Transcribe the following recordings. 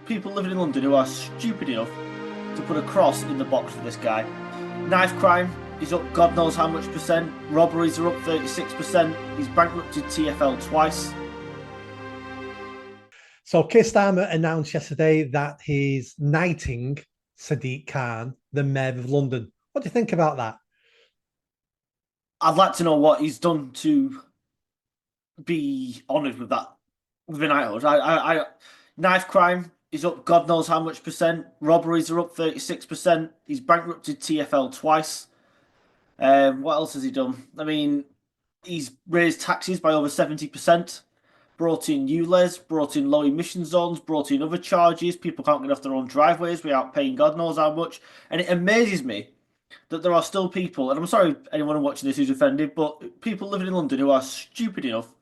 people living in London who are stupid enough to put a cross in the box for this guy. Knife crime is up God knows how much percent. Robberies are up 36%. He's bankrupted TfL twice. So Keir Starmer announced yesterday that he's knighting Sadiq Khan, the Mayor of London. What do you think about that? I'd like to know what he's done to be honoured with that with the knighthood. Knife crime is up God knows how much percent. Robberies are up 36%. He's bankrupted TfL twice. What else has he done? I mean, he's raised taxes by over 70%, brought in ULEZ, brought in low emission zones, brought in other charges. People can't get off their own driveways without paying God knows how much. And it amazes me that there are still people, and I'm sorry anyone watching this who's offended, but people living in London who are stupid enough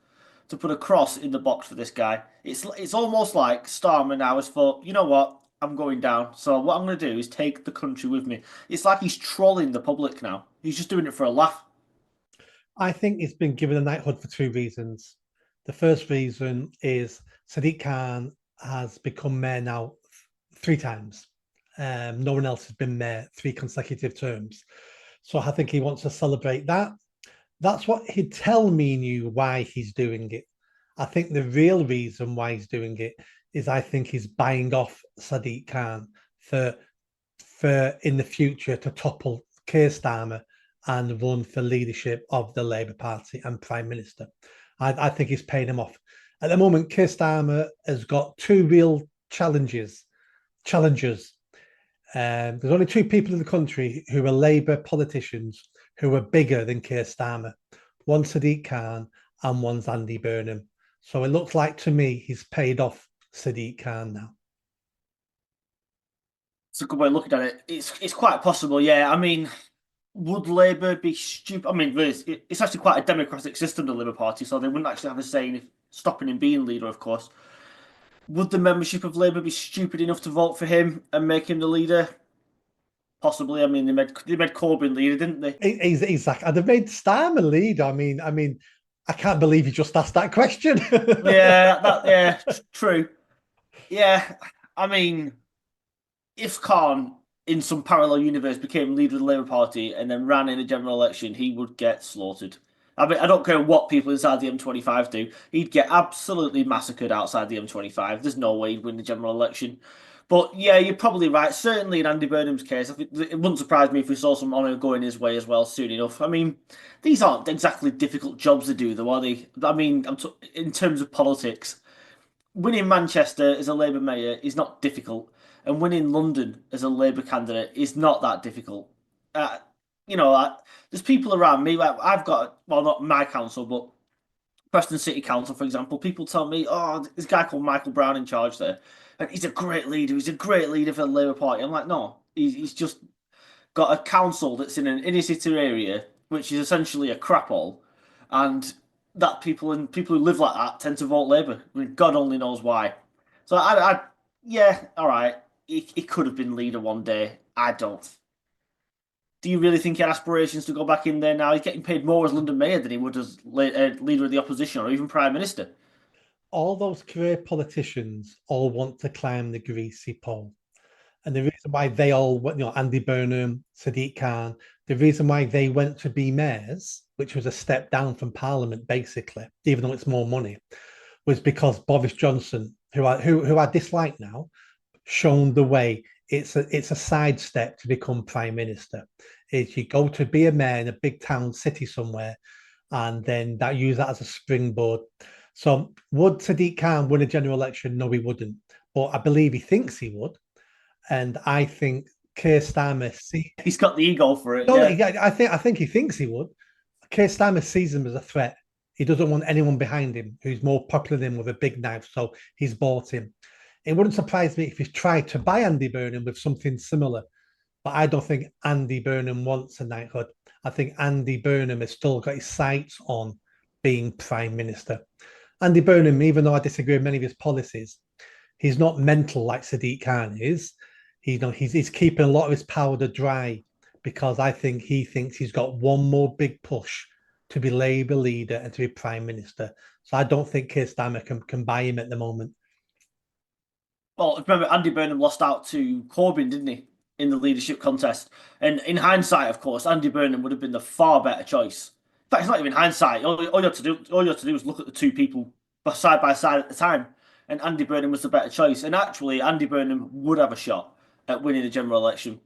to put a cross in the box for this guy. It's almost like Starmer now has thought, you know what, I'm going down. So what I'm going to do is take the country with me. It's like he's trolling the public now. He's just doing it for a laugh. I think he's been given a knighthood for two reasons. The first reason is Sadiq Khan has become mayor now three times. No one else has been mayor three consecutive terms. So I think he wants to celebrate that. That's what he'd tell me you why he's doing it. I think the real reason why he's doing it is I think he's buying off Sadiq Khan for in the future to topple Keir Starmer and run for leadership of the Labour Party and Prime Minister. I think he's paying him off. At the moment, Keir Starmer has got two real challengers. There's only two people in the country who are Labour politicians who are bigger than Keir Starmer. One's Sadiq Khan and one's Andy Burnham. So it looks like to me he's paid off Sadiq Khan now. It's a good way of looking at it. It's quite possible, yeah. I mean, would Labour be stupid? I mean, it's actually quite a democratic system, the Labour Party, so they wouldn't actually have a say in stopping him being leader, of course. Would the membership of Labour be stupid enough to vote for him and make him the leader? Possibly. I mean, they made Corbyn leader, didn't they? Exactly. And they made Starmer lead. I can't believe you just asked that question. Yeah, true. Yeah, I mean, if Khan in some parallel universe became leader of the Labour Party and then ran in a general election, he would get slaughtered. I mean, I don't care what people inside the M25 do. He'd get absolutely massacred outside the M25. There's no way he'd win the general election. But yeah, you're probably right. Certainly in Andy Burnham's case, I think it wouldn't surprise me if we saw some honour going his way as well soon enough. I mean, these aren't exactly difficult jobs to do, though, are they? I mean, in terms of politics, winning Manchester as a Labour mayor is not difficult, and winning London as a Labour candidate is not that difficult. Uh, you know, there's people around me. Like I've got, well, not my council, but Preston City Council, for example. People tell me, "Oh, this guy called Michael Brown in charge there, and he's a great leader. He's a great leader for the Labour Party." I'm like, no, he's just got a council that's in an inner city area, which is essentially a crap hole, and that people who live like that tend to vote Labour. I mean, God only knows why. So yeah, all right. He could have been leader one day. I don't. Do you really think he had aspirations to go back in there now? He's getting paid more as London Mayor than he would as leader of the opposition or even Prime Minister. All those career politicians all want to climb the greasy pole. And the reason why they all, Andy Burnham, Sadiq Khan, the reason why they went to be mayors, which was a step down from Parliament, basically, even though it's more money, was because Boris Johnson, who I dislike now, shown the way. It's a sidestep to become prime minister. Is you go to be a mayor in a big town city somewhere, and then that use that as a springboard. So would Sadiq Khan win a general election? No, he wouldn't. But I believe he thinks he would, and I think Keir Starmer see. He's got the ego for it. No, Yeah. I think he thinks he would. Keir Starmer sees him as a threat. He doesn't want anyone behind him who's more popular than him with a big knife, so he's bought him. It wouldn't surprise me if he tried to buy Andy Burnham with something similar, but I don't think Andy Burnham wants a knighthood. I think Andy Burnham has still got his sights on being prime minister. Andy Burnham, even though I disagree with many of his policies, he's not mental like Sadiq Khan is. He's keeping a lot of his powder dry because I think he thinks he's got one more big push to be Labour leader and to be prime minister. So I don't think Keir Starmer can buy him at the moment. Well, remember Andy Burnham lost out to Corbyn, didn't he, in the leadership contest? And in hindsight, of course, Andy Burnham would have been the far better choice. In fact, it's not even hindsight. All you had to do was look at the two people side by side at the time, and Andy Burnham was the better choice. And actually, Andy Burnham would have a shot at winning the general election.